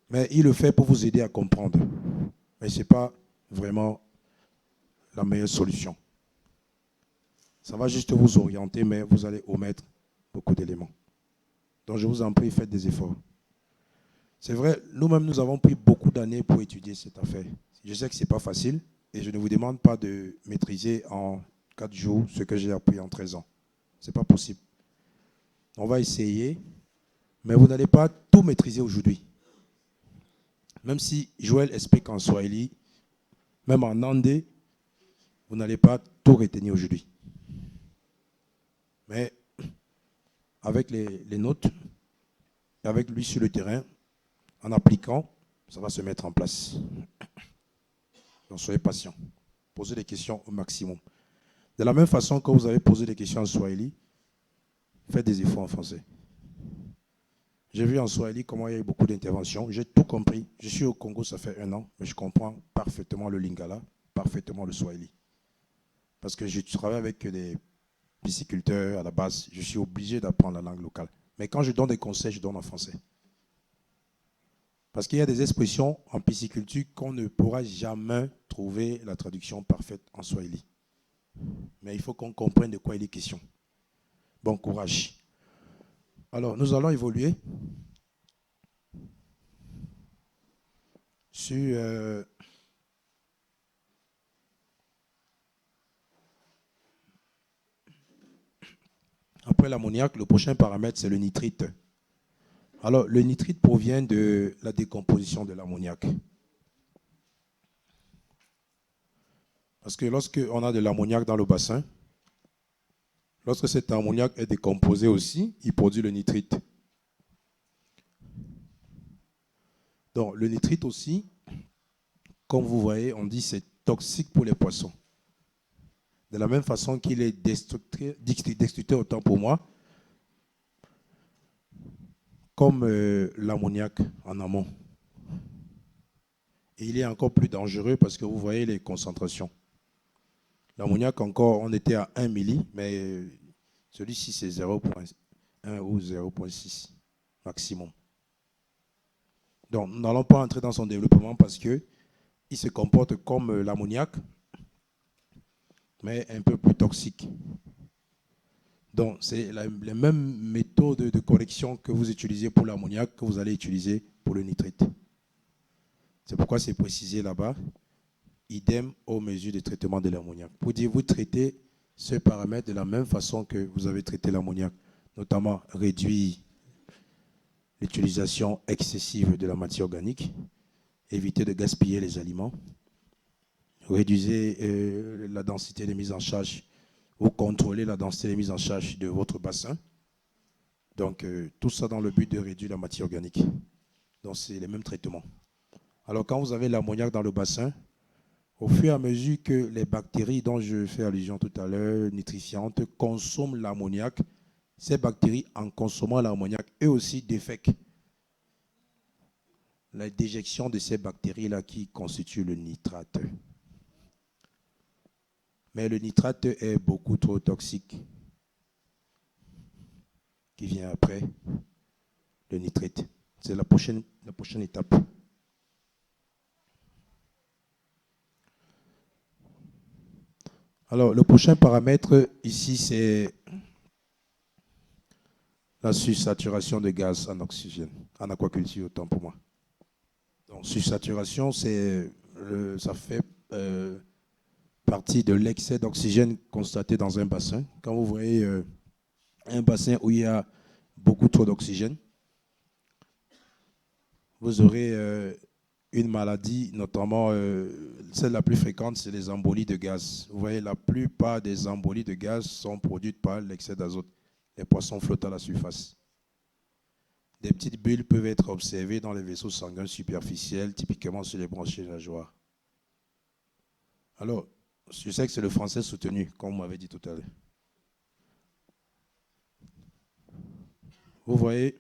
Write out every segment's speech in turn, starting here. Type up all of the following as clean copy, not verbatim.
Mais il le fait pour vous aider à comprendre. Mais ce n'est pas vraiment la meilleure solution. Ça va juste vous orienter, mais vous allez omettre beaucoup d'éléments. Donc je vous en prie, faites des efforts. C'est vrai, nous-mêmes, nous avons pris beaucoup d'années pour étudier cette affaire. Je sais que ce n'est pas facile et je ne vous demande pas de maîtriser en 4 jours ce que j'ai appris en 13 ans. Ce n'est pas possible. On va essayer, mais vous n'allez pas tout maîtriser aujourd'hui. Même si Joël explique en Swahili, même en Andé, vous n'allez pas tout retenir aujourd'hui. Mais avec les notes, avec lui sur le terrain, en appliquant, ça va se mettre en place. Donc soyez patient. Posez des questions au maximum. De la même façon que vous avez posé des questions en Swahili, faites des efforts en français. J'ai vu en Swahili comment il y a eu beaucoup d'interventions. J'ai tout compris. Je suis au Congo, ça fait 1 an, mais je comprends parfaitement le Lingala, parfaitement le Swahili. Parce que je travaille avec des pisciculteurs à la base. Je suis obligé d'apprendre la langue locale. Mais quand je donne des conseils, je donne en français. Parce qu'il y a des expressions en pisciculture qu'on ne pourra jamais trouver la traduction parfaite en Swahili. Mais il faut qu'on comprenne de quoi il est question. Bon courage. Alors, nous allons évoluer sur après l'ammoniac, le prochain paramètre, c'est le nitrite. Alors, le nitrite provient de la décomposition de l'ammoniac. Parce que lorsqu'on a de l'ammoniac dans le bassin, lorsque cet ammoniac est décomposé aussi, il produit le nitrite. Donc, le nitrite aussi, comme vous voyez, on dit c'est toxique pour les poissons. De la même façon qu'il est destructeur autant pour moi, comme l'ammoniac en amont. Et il est encore plus dangereux parce que vous voyez les concentrations. L'ammoniac encore, on était à 1 milli, mais celui-ci c'est 0,1 ou 0,6 maximum. Donc nous n'allons pas entrer dans son développement parce qu'il se comporte comme l'ammoniac, mais un peu plus toxique. Donc c'est les mêmes méthodes de correction que vous utilisez pour l'ammoniac que vous allez utiliser pour le nitrite. C'est pourquoi c'est précisé là-bas. Idem aux mesures de traitement de l'ammoniac. Pour dire, vous traitez ce paramètre de la même façon que vous avez traité l'ammoniac, notamment réduire l'utilisation excessive de la matière organique, éviter de gaspiller les aliments, réduisez la densité de mise en charge ou contrôler la densité de mise en charge de votre bassin. Donc, tout ça dans le but de réduire la matière organique. Donc, c'est les mêmes traitements. Alors, quand vous avez l'ammoniac dans le bassin, au fur et à mesure que les bactéries dont je fais allusion tout à l'heure, nitrifiantes, consomment l'ammoniac, ces bactéries, en consommant l'ammoniac, eux aussi défèquent la déjection de ces bactéries-là qui constituent le nitrate. Mais le nitrate est beaucoup trop toxique. Qui vient après le nitrite. C'est la prochaine étape. Alors, le prochain paramètre ici, c'est la sursaturation de gaz en oxygène, en aquaculture, autant pour moi. Donc, sursaturation, ça fait partie de l'excès d'oxygène constaté dans un bassin. Quand vous voyez un bassin où il y a beaucoup trop d'oxygène, vous aurez une maladie, notamment celle la plus fréquente, c'est les embolies de gaz. Vous voyez, la plupart des embolies de gaz sont produites par l'excès d'azote. Les poissons flottent à la surface. Des petites bulles peuvent être observées dans les vaisseaux sanguins superficiels, typiquement sur les branchies nageoires. Alors, je sais que c'est le français soutenu, comme vous m'avez dit tout à l'heure. Vous voyez,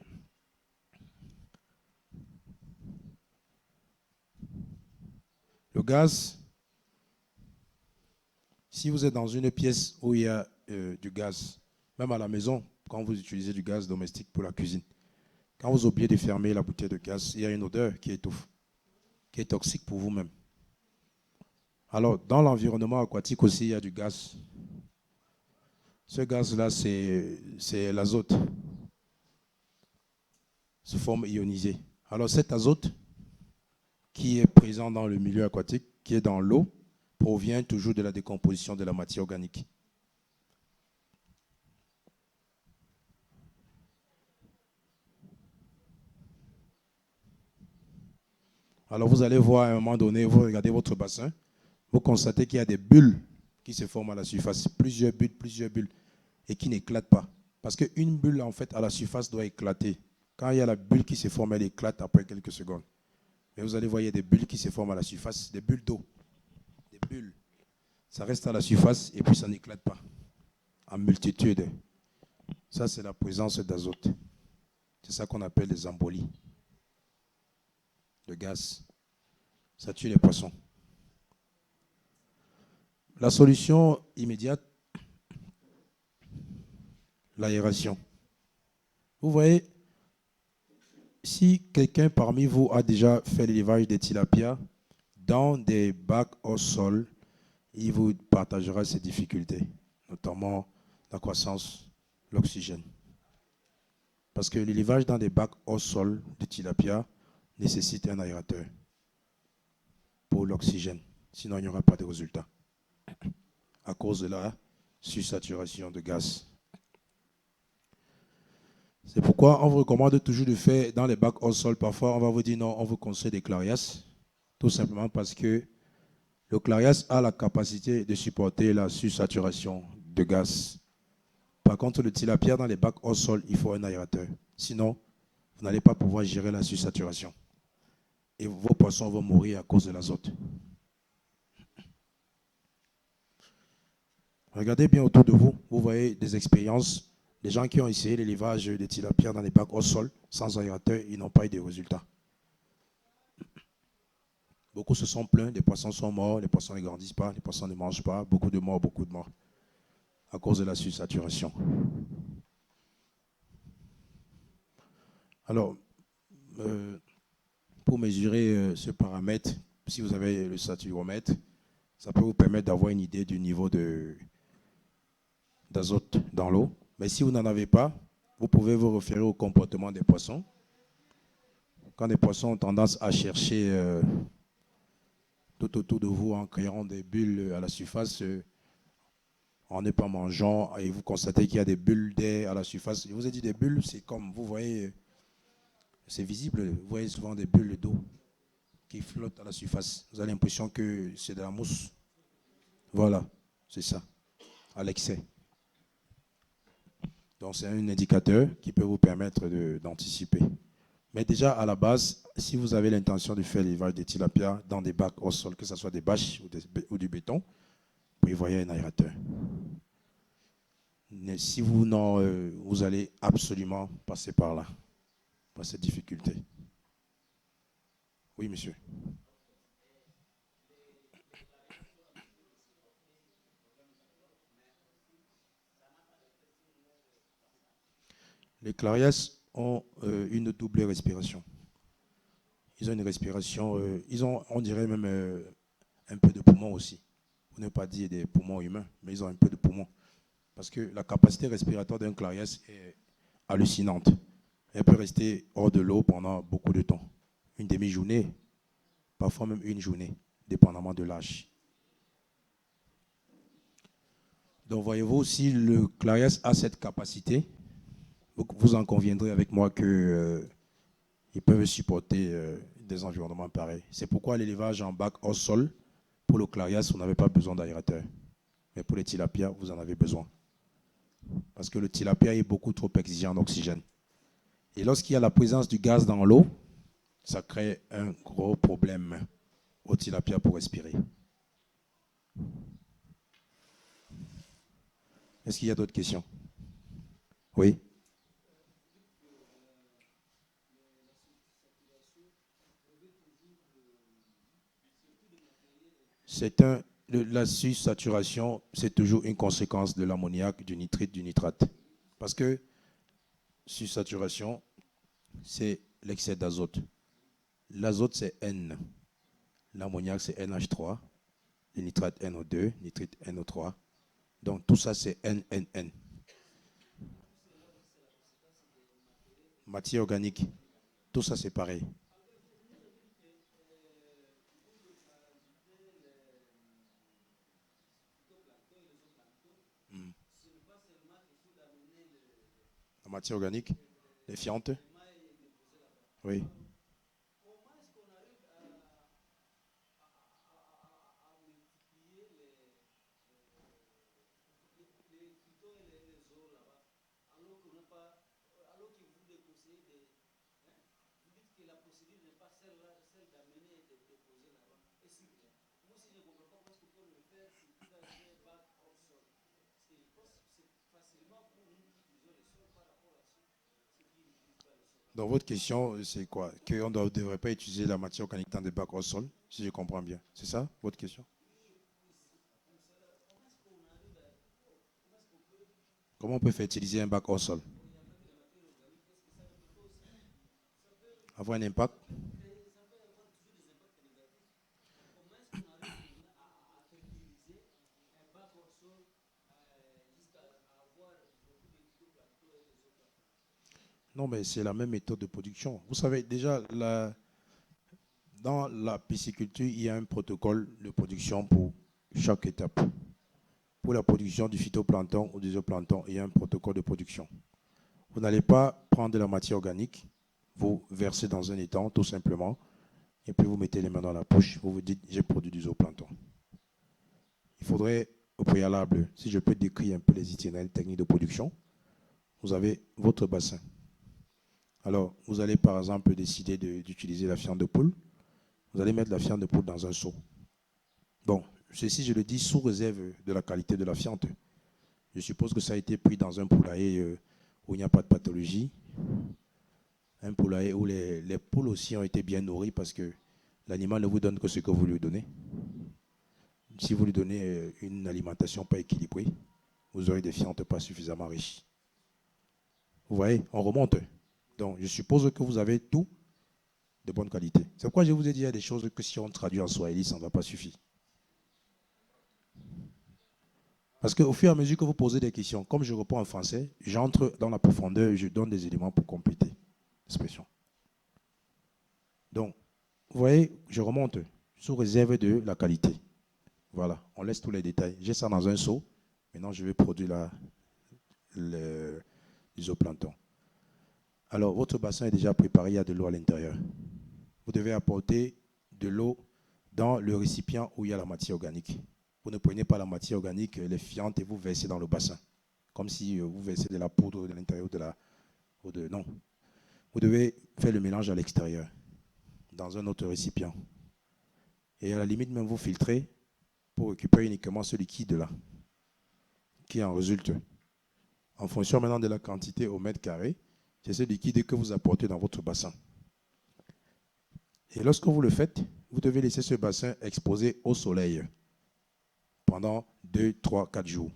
le gaz, si vous êtes dans une pièce où il y a du gaz, même à la maison, quand vous utilisez du gaz domestique pour la cuisine, Quand vous oubliez de fermer la bouteille de gaz, il y a une odeur qui étouffe, qui est toxique pour vous-même. Alors, dans l'environnement aquatique aussi, il y a du gaz. Ce gaz-là, c'est l'azote, sous forme ionisée. Alors, cet azote qui est présent dans le milieu aquatique, qui est dans l'eau, provient toujours de la décomposition de la matière organique. Alors, vous allez voir à un moment donné, vous regardez votre bassin, vous constatez qu'il y a des bulles qui se forment à la surface, plusieurs bulles, et qui n'éclatent pas. Parce qu'une bulle, en fait, à la surface doit éclater. Quand il y a la bulle qui se forme, elle éclate après quelques secondes. Mais vous allez voir, il y a des bulles qui se forment à la surface, des bulles d'eau. Des bulles. Ça reste à la surface et puis ça n'éclate pas. En multitude. Ça, c'est la présence d'azote. C'est ça qu'on appelle des embolies. De gaz. Ça tue les poissons. La solution immédiate, l'aération. Vous voyez, si quelqu'un parmi vous a déjà fait l'élevage des tilapias dans des bacs au sol, il vous partagera ses difficultés, notamment la croissance, l'oxygène. Parce que l'élevage dans des bacs au sol de tilapia nécessite un aérateur pour l'oxygène. Sinon, il n'y aura pas de résultat à cause de la sursaturation de gaz. C'est pourquoi on vous recommande toujours de faire dans les bacs au sol. Parfois, on va vous dire non, on vous conseille des clarias, tout simplement parce que le clarias a la capacité de supporter la sursaturation de gaz. Par contre, le tilapia dans les bacs au sol, il faut un aérateur. Sinon, vous n'allez pas pouvoir gérer la sursaturation. Et vos poissons vont mourir à cause de l'azote. Regardez bien autour de vous. Vous voyez des expériences. Des gens qui ont essayé l'élevage des tilapias dans les bacs au sol, sans aérateur, ils n'ont pas eu de résultats. Beaucoup se sont plaints, les poissons sont morts, les poissons ne grandissent pas, les poissons ne mangent pas. Beaucoup de morts, à cause de la sursaturation. Alors, pour mesurer ce paramètre, si vous avez le saturomètre, ça peut vous permettre d'avoir une idée du niveau d'azote dans l'eau. Mais si vous n'en avez pas, vous pouvez vous référer au comportement des poissons. Quand les poissons ont tendance à chercher tout autour de vous en créant des bulles à la surface, en ne pas mangeant, et vous constatez qu'il y a des bulles d'air à la surface. Je vous ai dit des bulles, c'est comme, vous voyez, c'est visible, vous voyez souvent des bulles d'eau qui flottent à la surface. Vous avez l'impression que c'est de la mousse. Voilà, c'est ça, à l'excès. Donc c'est un indicateur qui peut vous permettre d'anticiper. Mais déjà à la base, si vous avez l'intention de faire l'élevage des tilapias dans des bacs au sol, que ce soit des bâches ou du béton, prévoyez un aérateur. Mais si vous non, vous allez absolument passer par là, par cette difficulté. Oui, monsieur. Les clarias ont une double respiration. Ils ont une respiration, ils ont, on dirait même un peu de poumon aussi. Pour ne pas dire des poumons humains, mais ils ont un peu de poumon. Parce que la capacité respiratoire d'un clarias est hallucinante. Elle peut rester hors de l'eau pendant beaucoup de temps. Une demi-journée, parfois même une journée, dépendamment de l'âge. Donc voyez-vous, si le clarias a cette capacité, vous en conviendrez avec moi qu'ils peuvent supporter des environnements pareils. C'est pourquoi l'élevage en bac au sol, pour le clarias, vous n'avez pas besoin d'aérateur. Mais pour les tilapias, vous en avez besoin. Parce que le tilapia est beaucoup trop exigeant en oxygène. Et lorsqu'il y a la présence du gaz dans l'eau, ça crée un gros problème au tilapia pour respirer. Est-ce qu'il y a d'autres questions? Oui. La sursaturation, c'est toujours une conséquence de l'ammoniac, du nitrite, du nitrate. Parce que sursaturation, c'est l'excès d'azote. L'azote, c'est N. L'ammoniac, c'est NH3. Le nitrate NO2, nitrite NO3. Donc tout ça, c'est NNN. Matière organique. Tout ça, c'est pareil. Hmm. La matière organique, les fientes. Oui. Donc votre question, c'est quoi? Qu'on ne devrait pas utiliser la matière organique dans des bacs au sol, si je comprends bien. C'est ça, votre question? Comment on peut faire utiliser un bac au sol? Avoir un impact? Non, mais c'est la même méthode de production. Vous savez, déjà, dans la pisciculture, il y a un protocole de production pour chaque étape. Pour la production du phytoplancton ou du zooplancton, il y a un protocole de production. Vous n'allez pas prendre de la matière organique, vous versez dans un étang, tout simplement, et puis vous mettez les mains dans la poche, vous vous dites, j'ai produit du zooplancton. Il faudrait, au préalable, si je peux décrire un peu les itinéraires techniques de production, vous avez votre bassin. Alors, vous allez par exemple décider d'utiliser la fiente de poule. Vous allez mettre la fiente de poule dans un seau. Bon, ceci, je le dis sous réserve de la qualité de la fiente. Je suppose que ça a été pris dans un poulailler où il n'y a pas de pathologie. Un poulailler où les poules aussi ont été bien nourries parce que l'animal ne vous donne que ce que vous lui donnez. Si vous lui donnez une alimentation pas équilibrée, vous aurez des fientes pas suffisamment riches. Vous voyez, on remonte. Donc, je suppose que vous avez tout de bonne qualité. C'est pourquoi je vous ai dit, il y a des choses que si on traduit en swahili, ça ne va pas suffire. Parce qu'au fur et à mesure que vous posez des questions, comme je réponds en français, j'entre dans la profondeur et je donne des éléments pour compléter l'expression. Donc, vous voyez, je remonte sous réserve de la qualité. Voilà, on laisse tous les détails. J'ai ça dans un seau. Maintenant, je vais produire l'isoplancton. Alors, votre bassin est déjà préparé, il y a de l'eau à l'intérieur. Vous devez apporter de l'eau dans le récipient où il y a la matière organique. Vous ne prenez pas la matière organique, les fientes, et vous versez dans le bassin. Comme si vous versez de la poudre de l'intérieur non. Vous devez faire le mélange à l'extérieur, dans un autre récipient. Et à la limite, même vous filtrez pour récupérer uniquement ce liquide-là, qui en résulte. En fonction maintenant de la quantité au mètre carré, c'est ce liquide que vous apportez dans votre bassin. Et lorsque vous le faites, vous devez laisser ce bassin exposé au soleil pendant 2, 3, 4 jours.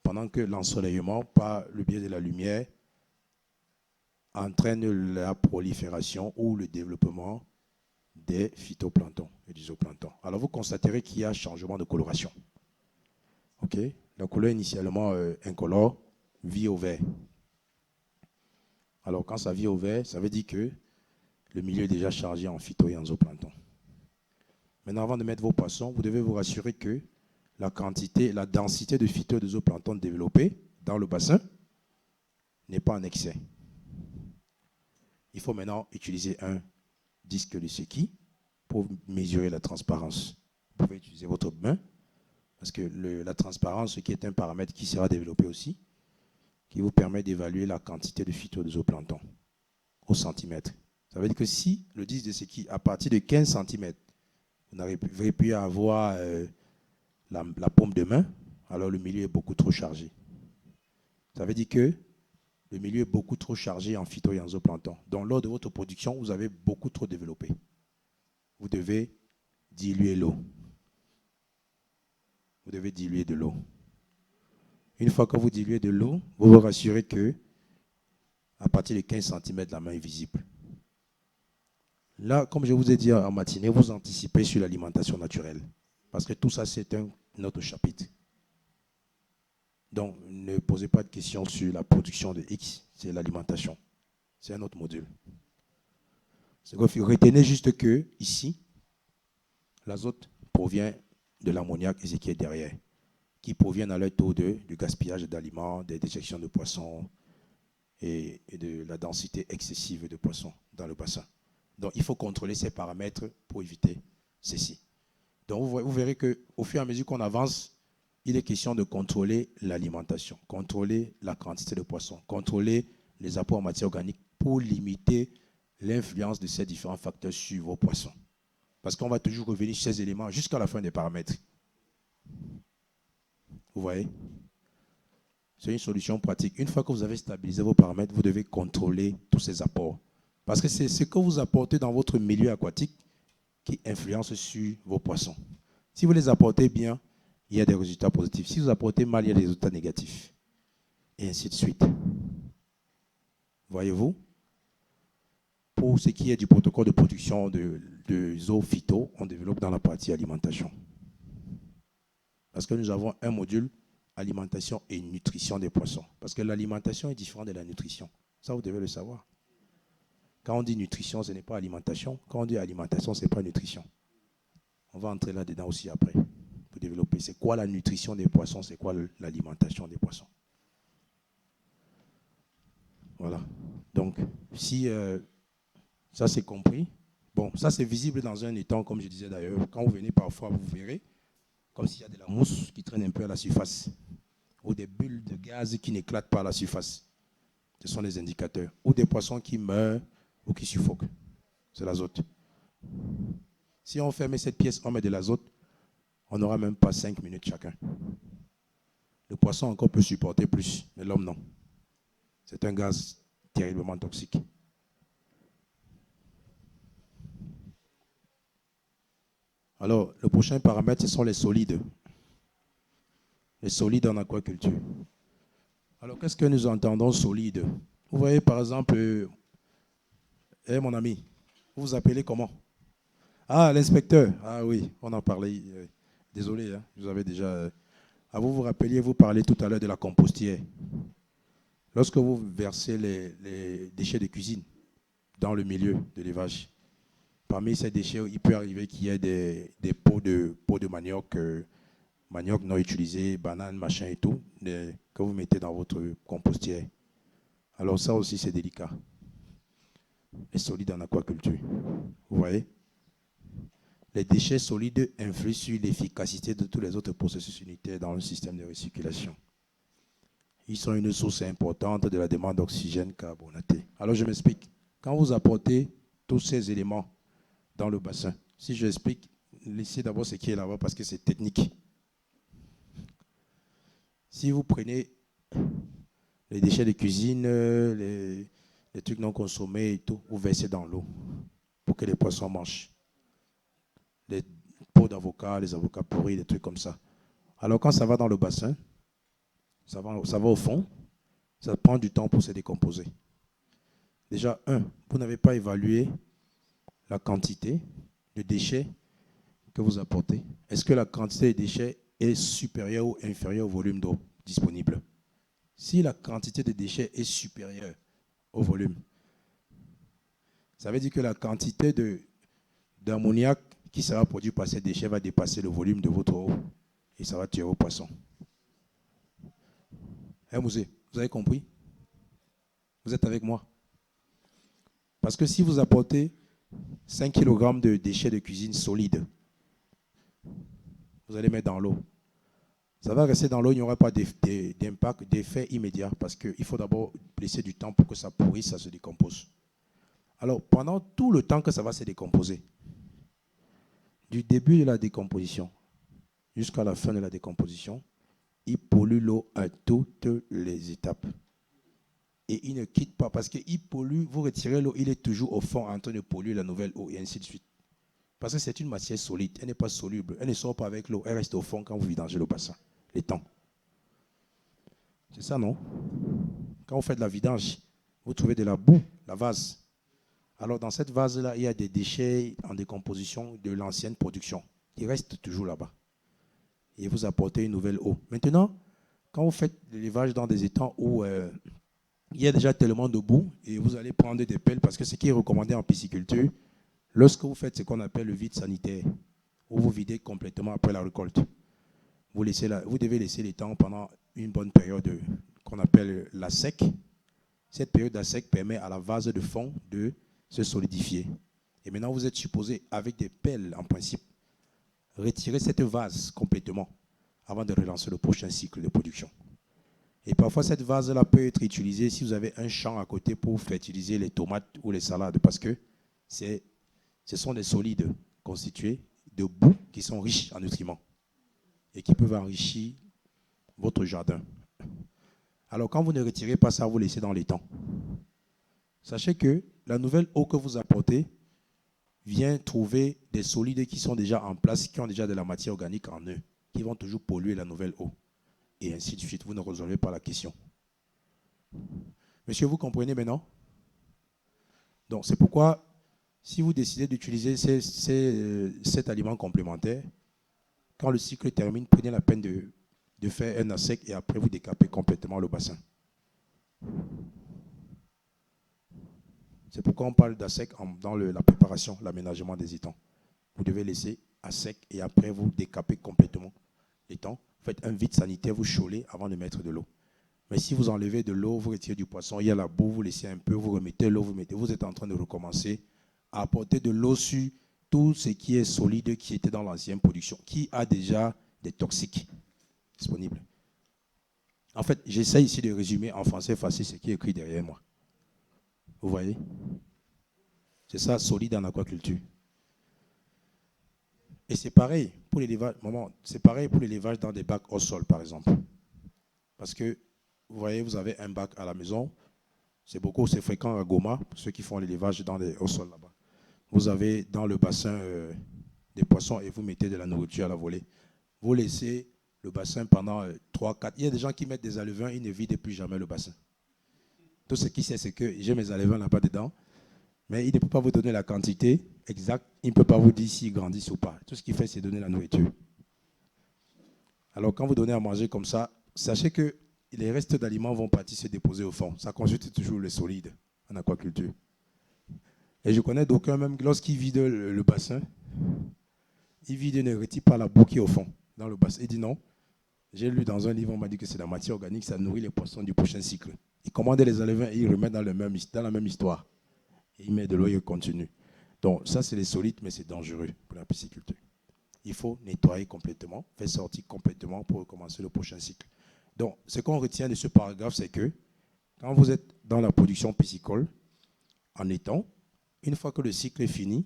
Pendant que l'ensoleillement, par le biais de la lumière, entraîne la prolifération ou le développement des phytoplanctons et du zooplancton. Alors vous constaterez qu'il y a changement de coloration. Ok, la couleur initialement incolore vit au vert. Alors quand ça vit au vert, ça veut dire que le milieu est déjà chargé en phyto et en zooplancton. Maintenant, avant de mettre vos poissons, vous devez vous rassurer que la quantité, la densité de phyto et de zooplancton développés dans le bassin n'est pas en excès. Il faut maintenant utiliser un disque de Secchi pour mesurer la transparence. Vous pouvez utiliser votre main, parce que la transparence, qui est un paramètre qui sera développé aussi, qui vous permet d'évaluer la quantité de phyto et de zooplancton au centimètre. Ça veut dire que si le disque de Secchi, à partir de 15 cm, vous n'arrivez plus à avoir la paume de main, alors le milieu est beaucoup trop chargé. Ça veut dire que le milieu est beaucoup trop chargé en phyto et en zooplancton. Donc, lors de votre production, vous avez beaucoup trop développé. Vous devez diluer l'eau. Vous devez diluer de l'eau. Une fois que vous diluez de l'eau, vous vous rassurez que À partir de 15 cm, la main est visible. Là, comme je vous ai dit en matinée, vous anticipez sur l'alimentation naturelle. Parce que tout ça, c'est un autre chapitre. Donc, ne posez pas de questions sur la production de X, c'est l'alimentation. C'est un autre module. Retenez juste que, ici, l'azote provient de l'ammoniac et ce qui est derrière, qui provient dans le taux du gaspillage d'aliments, des déjections de poissons et de la densité excessive de poissons dans le bassin. Donc, il faut contrôler ces paramètres pour éviter ceci. Donc, vous verrez qu'au fur et à mesure qu'on avance, il est question de contrôler l'alimentation, contrôler la quantité de poissons, contrôler les apports en matière organique pour limiter l'influence de ces différents facteurs sur vos poissons. Parce qu'on va toujours revenir sur ces éléments jusqu'à la fin des paramètres. Vous voyez? C'est une solution pratique. Une fois que vous avez stabilisé vos paramètres, vous devez contrôler tous ces apports. Parce que c'est ce que vous apportez dans votre milieu aquatique qui influence sur vos poissons. Si vous les apportez bien, il y a des résultats positifs. Si vous apportez mal, il y a des résultats négatifs. Et ainsi de suite. Voyez-vous? Pour ce qui est du protocole de production de zoophyto, on développe dans la partie alimentation. Parce que nous avons un module alimentation et nutrition des poissons. Parce que l'alimentation est différente de la nutrition. Ça, vous devez le savoir. Quand on dit nutrition, ce n'est pas alimentation. Quand on dit alimentation, ce n'est pas nutrition. On va entrer là-dedans aussi après, pour développer. C'est quoi la nutrition des poissons? C'est quoi l'alimentation des poissons? Voilà. Donc, si ça c'est compris, bon, ça c'est visible dans un étang, comme je disais d'ailleurs. Quand vous venez parfois, vous verrez, comme s'il y a de la mousse qui traîne un peu à la surface, ou des bulles de gaz qui n'éclatent pas à la surface. Ce sont les indicateurs. Ou des poissons qui meurent ou qui suffoquent. C'est l'azote. Si on ferme cette pièce, on met de l'azote, on n'aura même pas 5 minutes chacun. Le poisson encore peut supporter plus, mais l'homme non. C'est un gaz terriblement toxique. Alors, le prochain paramètre, ce sont les solides. Les solides en aquaculture. Alors, qu'est-ce que nous entendons solides? Vous voyez, par exemple, mon ami, vous vous appelez comment? Ah, l'inspecteur. Ah oui, on en parlait. Désolé, hein, je vous avais déjà... vous vous rappeliez, vous parlez tout à l'heure de la compostière. Lorsque vous versez les déchets de cuisine dans le milieu de l'élevage, parmi ces déchets, il peut arriver qu'il y ait des pots de manioc, manioc non utilisé, bananes, machin et tout, que vous mettez dans votre compostière. Alors ça aussi, c'est délicat. Les solides en aquaculture. Vous voyez? Les déchets solides influent sur l'efficacité de tous les autres processus unitaires dans le système de recirculation. Ils sont une source importante de la demande d'oxygène carbonaté. Alors je m'explique. Quand vous apportez tous ces éléments dans le bassin, si je explique, laissez d'abord ce qui est là-bas parce que c'est technique. Si vous prenez les déchets de cuisine, les trucs non consommés et tout, vous versez dans l'eau pour que les poissons mangent. Les peaux d'avocat, les avocats pourris, des trucs comme ça. Alors quand ça va dans le bassin, ça va au fond, ça prend du temps pour se décomposer. Déjà, vous n'avez pas évalué la quantité de déchets que vous apportez. Est-ce que la quantité de déchets est supérieure ou inférieure au volume d'eau disponible? Si la quantité de déchets est supérieure au volume, ça veut dire que la quantité d'ammoniac qui sera produit par ces déchets va dépasser le volume de votre eau et ça va tuer vos poissons. Mousset, vous avez compris? Vous êtes avec moi? Parce que si vous apportez 5 kg de déchets de cuisine solides, vous allez mettre dans l'eau. Ça va rester dans l'eau, il n'y aura pas d'impact, d'effet immédiat parce qu'il faut d'abord laisser du temps pour que ça pourrisse, ça se décompose. Alors, pendant tout le temps que ça va se décomposer, du début de la décomposition jusqu'à la fin de la décomposition, il pollue l'eau à toutes les étapes. Et il ne quitte pas parce qu'il pollue, vous retirez l'eau, il est toujours au fond en train de polluer la nouvelle eau et ainsi de suite. Parce que c'est une matière solide, elle n'est pas soluble, elle ne sort pas avec l'eau, elle reste au fond quand vous vidangez le bassin, l'étang. C'est ça, non? Quand vous faites la vidange, vous trouvez de la boue, la vase. Alors dans cette vase-là, il y a des déchets en décomposition de l'ancienne production qui restent toujours là-bas. Et vous apportez une nouvelle eau. Maintenant, quand vous faites l'élevage dans des étangs où il y a déjà tellement de boue et vous allez prendre des pelles parce que ce qui est recommandé en pisciculture, lorsque vous faites ce qu'on appelle le vide sanitaire, où vous videz complètement après la récolte, vous devez laisser l'étang pendant une bonne période qu'on appelle la sec. Cette période à sec permet à la vase de fond de se solidifier. Et maintenant, vous êtes supposé, avec des pelles en principe, retirer cette vase complètement avant de relancer le prochain cycle de production. Et parfois, cette vase-là peut être utilisée si vous avez un champ à côté pour fertiliser les tomates ou les salades, parce que ce sont des solides constitués de boue qui sont riches en nutriments et qui peuvent enrichir votre jardin. Alors, quand vous ne retirez pas ça, vous laissez dans l'étang. Sachez que la nouvelle eau que vous apportez vient trouver des solides qui sont déjà en place, qui ont déjà de la matière organique en eux, qui vont toujours polluer la nouvelle eau. Et ainsi de suite, vous ne résolvez pas la question. Monsieur, vous comprenez maintenant? Donc, c'est pourquoi, si vous décidez d'utiliser cet aliment complémentaire, quand le cycle termine, prenez la peine de faire un assec et après vous décapez complètement le bassin. C'est pourquoi on parle d'assec dans la préparation, l'aménagement des étangs. Vous devez laisser à sec et après vous décapez complètement l'étang. Faites un vide sanitaire, vous chaulez avant de mettre de l'eau. Mais si vous enlevez de l'eau, vous retirez du poisson, il y a la boue, vous laissez un peu, vous remettez l'eau, vous êtes en train de recommencer à apporter de l'eau sur tout ce qui est solide qui était dans l'ancienne production, qui a déjà des toxiques disponibles. En fait, j'essaie ici de résumer en français facile ce qui est écrit derrière moi. Vous voyez? C'est ça, solide en aquaculture. Et c'est pareil pour l'élevage dans des bacs au sol, par exemple. Parce que, vous voyez, vous avez un bac à la maison. C'est fréquent à Goma, pour ceux qui font l'élevage au sol là-bas. Vous avez dans le bassin des poissons et vous mettez de la nourriture à la volée. Vous laissez le bassin pendant 3, 4. Il y a des gens qui mettent des alevins, ils ne vident plus jamais le bassin. Tout ce qui sait, c'est que j'ai mes alevins là-bas dedans, mais il ne peut pas vous donner la quantité exacte. Il ne peut pas vous dire s'ils grandissent ou pas. Tout ce qu'il fait, c'est donner la nourriture. Alors, quand vous donnez à manger comme ça, sachez que les restes d'aliments vont partir se déposer au fond. Ça constitue toujours le solide en aquaculture. Et je connais d'aucuns, même lorsqu'ils vident le bassin, ils vident et ne retirent pas la boue qui est au fond, dans le bassin. Il dit non. J'ai lu dans un livre, on m'a dit que c'est la matière organique, ça nourrit les poissons du prochain cycle. Ils commandent les alevins et ils remettent dans la même histoire. Et ils mettent de l'eau et ils continuent. Donc ça, c'est les solides, mais c'est dangereux pour la pisciculture. Il faut nettoyer complètement, faire sortir complètement pour recommencer le prochain cycle. Donc, ce qu'on retient de ce paragraphe, c'est que quand vous êtes dans la production piscicole, en étang, une fois que le cycle est fini,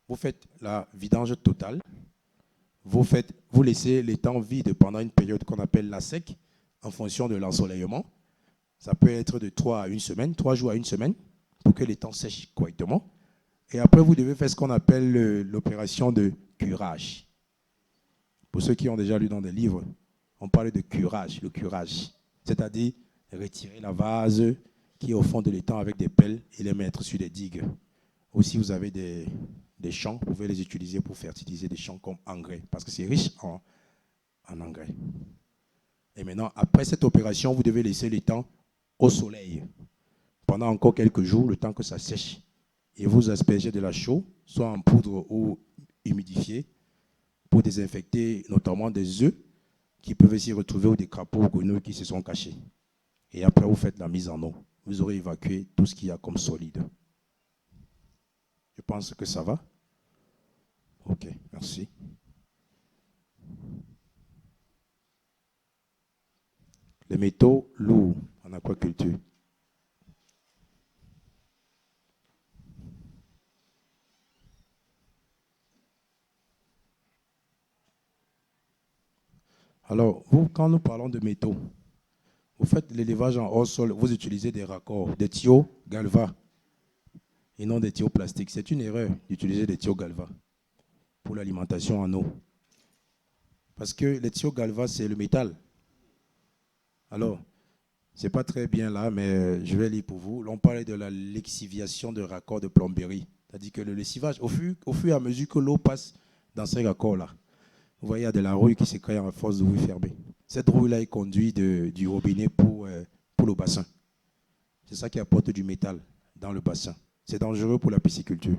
vous faites la vidange totale, vous laissez l'étang vide pendant une période qu'on appelle la sec, en fonction de l'ensoleillement. Ça peut être de 3 à 1 semaine, 3 jours à 1 semaine, pour que l'étang sèche correctement. Et après, vous devez faire ce qu'on appelle l'opération de curage. Pour ceux qui ont déjà lu dans des livres, on parle de curage, le curage. C'est-à-dire retirer la vase qui est au fond de l'étang avec des pelles et les mettre sur des digues. Ou si vous avez des champs, vous pouvez les utiliser pour fertiliser des champs comme engrais, parce que c'est riche en engrais. Et maintenant, après cette opération, vous devez laisser l'étang au soleil pendant encore quelques jours, le temps que ça sèche. Et vous aspergez de la chaux, soit en poudre ou humidifiée, pour désinfecter notamment des œufs qui peuvent s'y retrouver ou des crapauds ou grenouilles qui se sont cachés. Et après, vous faites la mise en eau. Vous aurez évacué tout ce qu'il y a comme solide. Je pense que ça va. Ok, merci. Les métaux lourds en aquaculture. Alors, quand nous parlons de métaux, vous faites l'élevage en hors sol, vous utilisez des raccords, des tuyaux galva et non des tuyaux plastiques. C'est une erreur d'utiliser des tuyaux galva pour l'alimentation en eau. Parce que les tuyaux galva, c'est le métal. Alors, C'est pas très bien là, mais je vais lire pour vous. L'on parlait de la lexiviation de raccords de plomberie. C'est-à-dire que le lessivage, au fur et à mesure que l'eau passe dans ces raccords-là, vous voyez, il y a de la rouille qui se crée à force de rouille fermée. Cette rouille-là est conduite du robinet pour le bassin. C'est ça qui apporte du métal dans le bassin. C'est dangereux pour la pisciculture.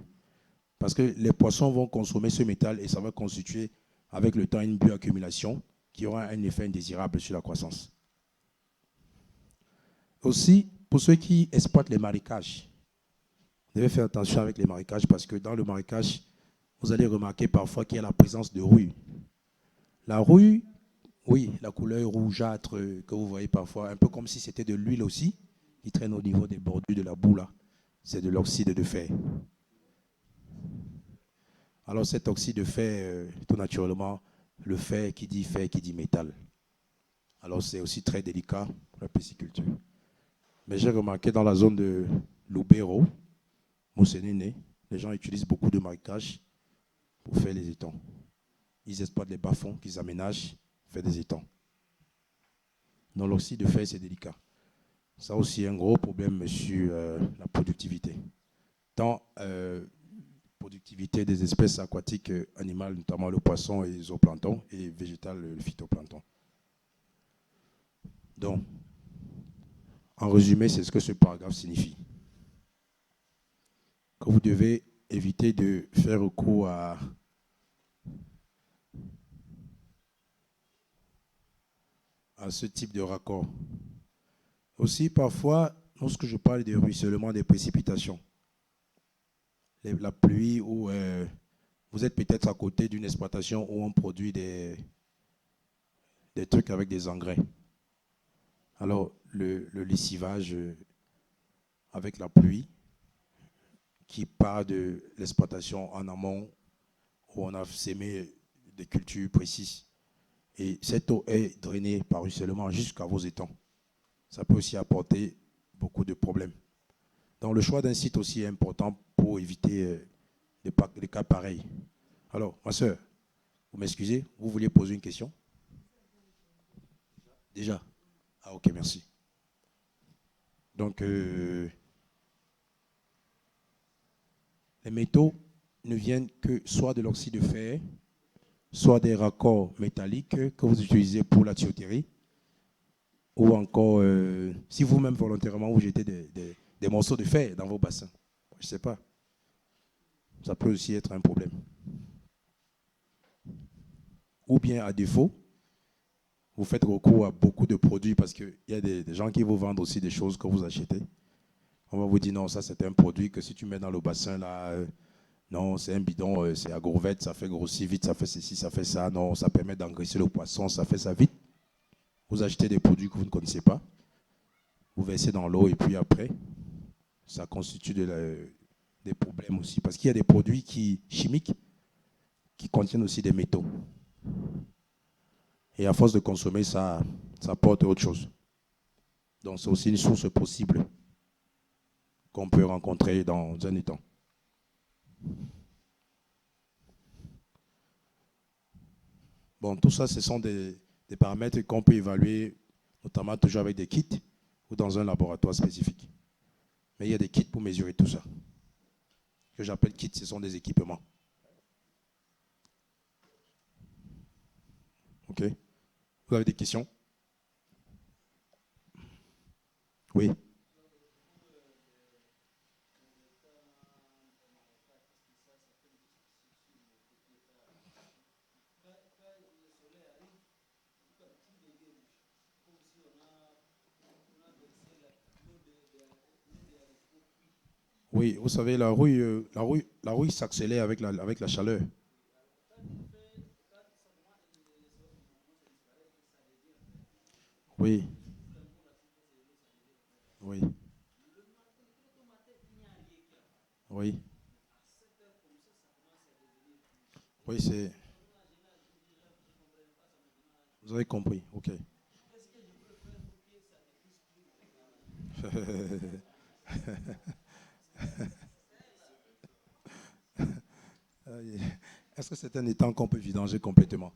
Parce que les poissons vont consommer ce métal et ça va constituer avec le temps une bioaccumulation qui aura un effet indésirable sur la croissance. Aussi, pour ceux qui exploitent les marécages, vous devez faire attention avec les marécages parce que dans le marécage, vous allez remarquer parfois qu'il y a la présence de rouille. La rouille, oui, la couleur rougeâtre que vous voyez parfois, un peu comme si c'était de l'huile aussi, qui traîne au niveau des bordures de la boue là, c'est de l'oxyde de fer. Alors cet oxyde de fer, tout naturellement, le fer qui dit métal. Alors c'est aussi très délicat pour la pisciculture. Mais j'ai remarqué dans la zone de Lubero, Moussénéné, les gens utilisent beaucoup de marécages pour faire les étangs. Ils exploitent les bas-fonds qu'ils aménagent, faire des étangs. Donc l'oxyde de fer, c'est délicat. Ça aussi un gros problème sur la productivité. Tant productivité des espèces aquatiques animales, notamment le poisson et les zooplanctons, et végétal, le phytoplancton. Donc, en résumé, c'est ce que ce paragraphe signifie. Que vous devez éviter de faire recours à ce type de raccord. Aussi, parfois, lorsque je parle de ruissellement des précipitations, la pluie ou vous êtes peut-être à côté d'une exploitation où on produit des trucs avec des engrais. Alors, le lessivage avec la pluie qui part de l'exploitation en amont où on a sémé des cultures précises. Et cette eau est drainée par ruissellement jusqu'à vos étangs. Ça peut aussi apporter beaucoup de problèmes. Donc le choix d'un site aussi est important pour éviter des cas pareils. Alors, ma soeur, vous m'excusez, vous vouliez poser une question? Déjà? Ah ok, merci. Donc, les métaux ne viennent que soit de l'oxyde de fer, soit des raccords métalliques que vous utilisez pour la tuyauterie, ou encore, si vous-même volontairement vous jetez des morceaux de fer dans vos bassins. Je ne sais pas. Ça peut aussi être un problème. Ou bien, à défaut, vous faites recours à beaucoup de produits parce qu'il y a des gens qui vous vendent aussi des choses que vous achetez. On va vous dire, non, ça c'est un produit que si tu mets dans le bassin, là, non, c'est un bidon, c'est à Gourvette, ça fait grossir vite, ça fait ceci, ça fait ça. Non, ça permet d'engraisser le poisson, ça fait ça vite. Vous achetez des produits que vous ne connaissez pas, vous versez dans l'eau et puis après, ça constitue des problèmes aussi. Parce qu'il y a des produits chimiques qui contiennent aussi des métaux. Et à force de consommer, ça apporte autre chose. Donc c'est aussi une source possible qu'on peut rencontrer dans un étang. Bon, tout ça, ce sont des paramètres qu'on peut évaluer, notamment toujours avec des kits ou dans un laboratoire spécifique. Mais il y a des kits pour mesurer tout ça. Ce que j'appelle kits, ce sont des équipements. OK? Vous avez des questions? Oui. Oui, vous savez, la rouille s'accélère avec la chaleur. Oui, oui, oui. Oui, c'est. Vous avez compris, ok. Est-ce que c'est un étang qu'on peut vidanger complètement?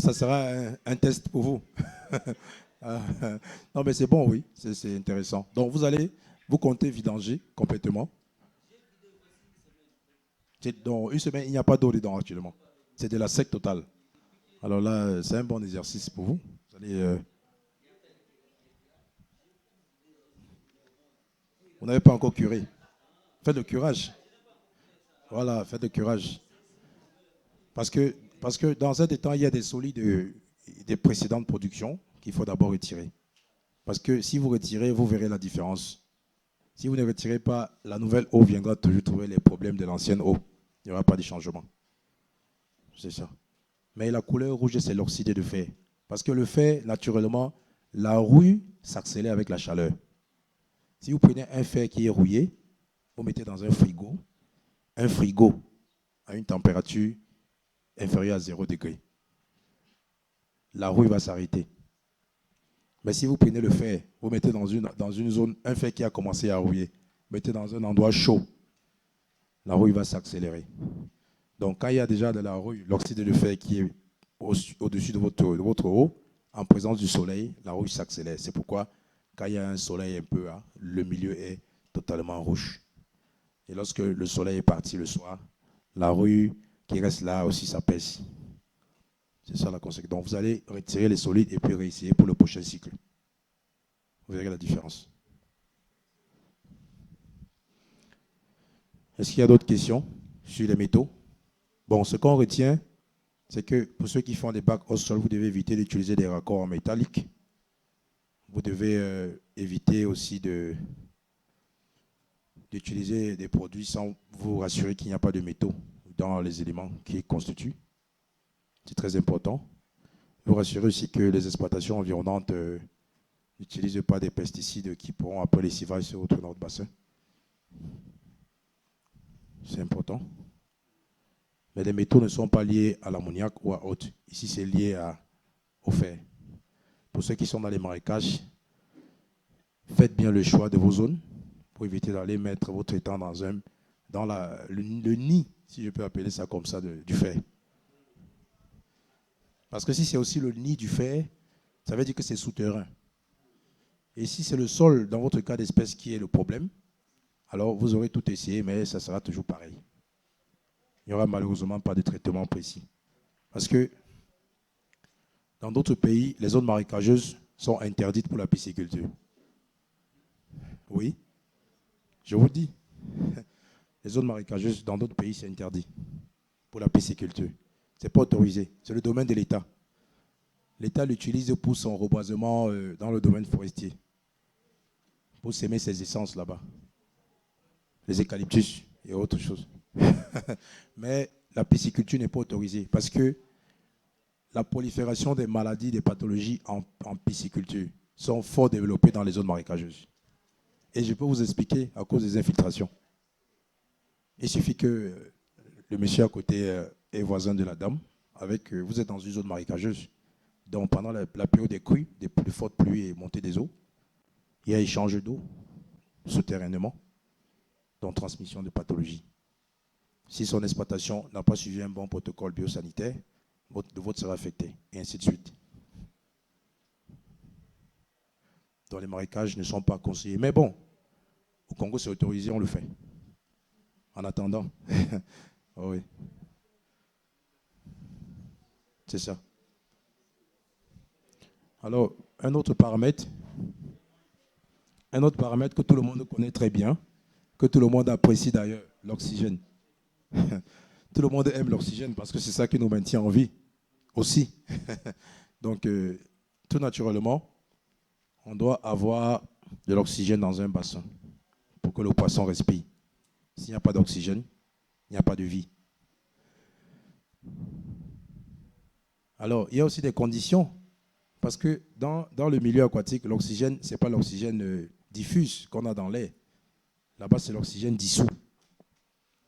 ça sera un test pour vous. Non, mais c'est bon, oui, c'est intéressant. Donc, vous comptez vidanger complètement. Dans une semaine, il n'y a pas d'eau dedans actuellement. C'est de la sec totale. Alors là, c'est un bon exercice pour vous. Vous n'avez pas encore curé. Faites le curage. Voilà, faites le curage. Parce que dans un des temps, il y a des solides des précédentes productions qu'il faut d'abord retirer. Parce que si vous retirez, vous verrez la différence. Si vous ne retirez pas, la nouvelle eau viendra toujours trouver les problèmes de l'ancienne eau. Il n'y aura pas de changement. C'est ça. Mais la couleur rouge, c'est l'oxydé de fer. Parce que le fer, naturellement, la rouille s'accélère avec la chaleur. Si vous prenez un fer qui est rouillé, vous mettez dans un frigo à une température inférieure à 0 degré, la rouille va s'arrêter. Mais si vous prenez le fer, vous mettez dans une zone, un fer qui a commencé à rouiller, mettez dans un endroit chaud, la rouille va s'accélérer. Donc quand il y a déjà de la rouille, l'oxyde de fer qui est au-dessus de votre eau, en présence du soleil, la rouille s'accélère. C'est pourquoi quand il y a un soleil un peu, le milieu est totalement rouge. Et lorsque le soleil est parti le soir, la rouille qui reste là aussi s'apaise. C'est ça la conséquence. Donc vous allez retirer les solides et puis réessayer pour le prochain cycle. Vous verrez la différence. Est-ce qu'il y a d'autres questions sur les métaux? Bon, ce qu'on retient, c'est que pour ceux qui font des bacs au sol, vous devez éviter d'utiliser des raccords en métallique. Vous devez éviter aussi d'utiliser des produits sans vous rassurer qu'il n'y a pas de métaux dans les éléments qui constituent. C'est très important. Vous rassurez aussi que les exploitations environnantes n'utilisent pas des pesticides qui pourront après lessivage se retrouver dans votre bassin. C'est important. Mais les métaux ne sont pas liés à l'ammoniac ou à autre. Ici, c'est lié au fer. Pour ceux qui sont dans les marécages, faites bien le choix de vos zones pour éviter d'aller mettre votre étang dans le nid, si je peux appeler ça comme ça, du fer. Parce que si c'est aussi le nid du fer, ça veut dire que c'est souterrain. Et si c'est le sol, dans votre cas d'espèce, qui est le problème, alors vous aurez tout essayé, mais ça sera toujours pareil. Il n'y aura malheureusement pas de traitement précis. Parce que dans d'autres pays, les zones marécageuses sont interdites pour la pisciculture. Oui, je vous dis. Les zones marécageuses, dans d'autres pays, c'est interdit pour la pisciculture. Ce n'est pas autorisé. C'est le domaine de l'État. L'État l'utilise pour son reboisement dans le domaine forestier, pour s'aimer ses essences là-bas. Les eucalyptus et autres choses. Mais la pisciculture n'est pas autorisée parce que la prolifération des maladies, des pathologies en pisciculture sont fort développées dans les zones marécageuses. Et je peux vous expliquer à cause des infiltrations. Il suffit que le monsieur à côté est voisin de la dame, vous êtes dans une zone marécageuse. Donc pendant la période des crues, des plus fortes pluies et montée des eaux, il y a échange d'eau souterrainement, donc transmission de pathologies. Si son exploitation n'a pas suivi un bon protocole biosanitaire, le vôtre sera affecté, et ainsi de suite. Donc les marécages ne sont pas conseillés. Mais bon, au Congo c'est autorisé, on le fait. En attendant. Oh oui. C'est ça. Alors, un autre paramètre que tout le monde connaît très bien, que tout le monde apprécie d'ailleurs, l'oxygène. Tout le monde aime l'oxygène parce que c'est ça qui nous maintient en vie aussi. Donc, tout naturellement, on doit avoir de l'oxygène dans un bassin pour que le poisson respire. S'il n'y a pas d'oxygène, il n'y a pas de vie. Alors, il y a aussi des conditions, parce que dans le milieu aquatique, l'oxygène, ce n'est pas l'oxygène diffuse qu'on a dans l'air. Là-bas, c'est l'oxygène dissous.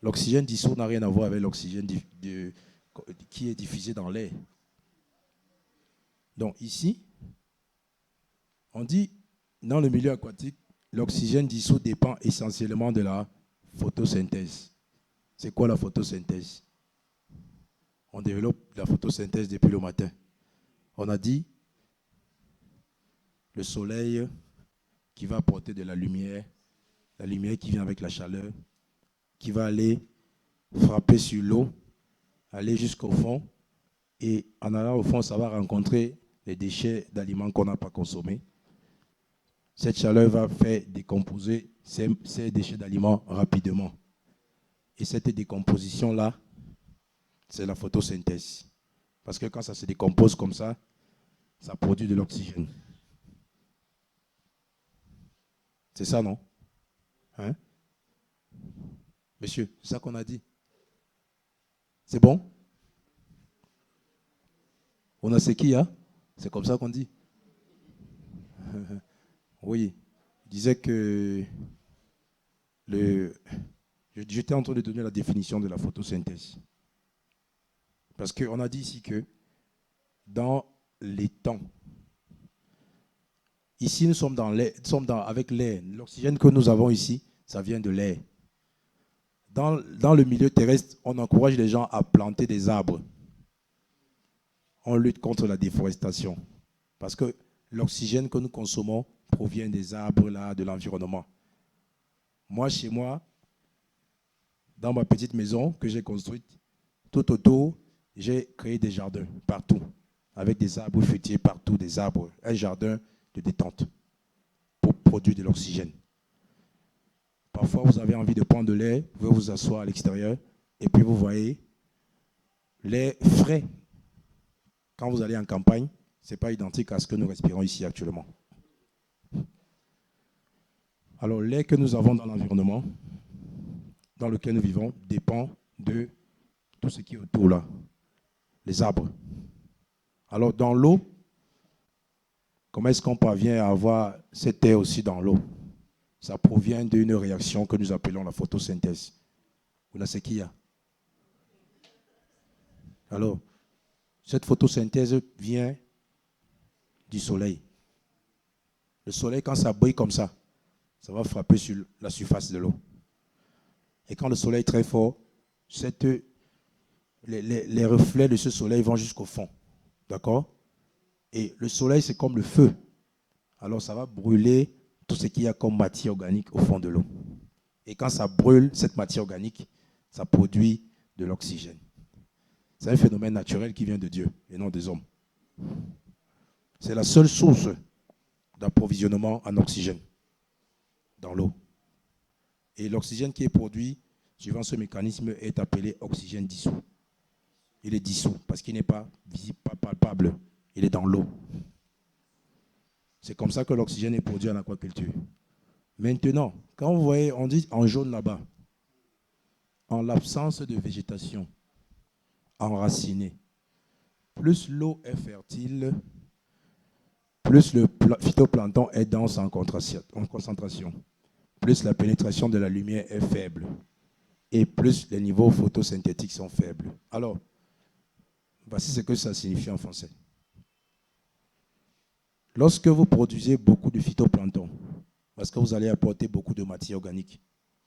L'oxygène dissous n'a rien à voir avec l'oxygène qui est diffusé dans l'air. Donc ici, on dit, dans le milieu aquatique, l'oxygène dissous dépend essentiellement de la photosynthèse. C'est quoi la photosynthèse? On développe la photosynthèse depuis le matin. On a dit le soleil qui va apporter de la lumière qui vient avec la chaleur, qui va aller frapper sur l'eau, aller jusqu'au fond, et en allant au fond, ça va rencontrer les déchets d'aliments qu'on n'a pas consommés. Cette chaleur va faire décomposer ces déchets d'aliments rapidement. Et cette décomposition-là, c'est la photosynthèse. Parce que quand ça se décompose comme ça produit de l'oxygène. C'est ça, non? Hein? Monsieur, c'est ça qu'on a dit. C'est bon? On a ce qu'il y a? C'est comme ça qu'on dit. Oui. Je disais que j'étais en train de donner la définition de la photosynthèse. Parce qu'on a dit ici que dans les temps, ici nous sommes avec l'air. L'oxygène que nous avons ici, ça vient de l'air. Dans le milieu terrestre, on encourage les gens à planter des arbres. On lutte contre la déforestation. Parce que l'oxygène que nous consommons provient des arbres, là, de l'environnement. Moi, chez moi, dans ma petite maison que j'ai construite, tout autour, j'ai créé des jardins partout, avec des arbres fruitiers partout, des arbres, un jardin de détente pour produire de l'oxygène. Parfois, vous avez envie de prendre de l'air, vous pouvez vous asseoir à l'extérieur, et puis vous voyez l'air frais. Quand vous allez en campagne, ce n'est pas identique à ce que nous respirons ici actuellement. Alors, l'air que nous avons dans l'environnement, dans lequel nous vivons, dépend de tout ce qui est autour là, les arbres. Alors, dans l'eau, comment est-ce qu'on parvient à avoir cet air aussi dans l'eau? Ça provient d'une réaction que nous appelons la photosynthèse. Vous savez ce qu'il y a? Alors, cette photosynthèse vient du soleil. Le soleil, quand ça brille comme ça va frapper sur la surface de l'eau. Et quand le soleil est très fort, les reflets de ce soleil vont jusqu'au fond. D'accord? Et le soleil, c'est comme le feu. Alors, ça va brûler tout ce qu'il y a comme matière organique au fond de l'eau. Et quand ça brûle, cette matière organique, ça produit de l'oxygène. C'est un phénomène naturel qui vient de Dieu et non des hommes. C'est la seule source d'approvisionnement en oxygène dans l'eau. Et l'oxygène qui est produit, suivant ce mécanisme, est appelé oxygène dissous. Il est dissous parce qu'il n'est pas visible, pas palpable. Il est dans l'eau. C'est comme ça que l'oxygène est produit en aquaculture. Maintenant, quand vous voyez, on dit en jaune là-bas, en l'absence de végétation enracinée, plus l'eau est fertile, plus le phytoplancton est dense en concentration, plus la pénétration de la lumière est faible et plus les niveaux photosynthétiques sont faibles. Alors, voici ce que ça signifie en français. Lorsque vous produisez beaucoup de phytoplancton, parce que vous allez apporter beaucoup de matière organique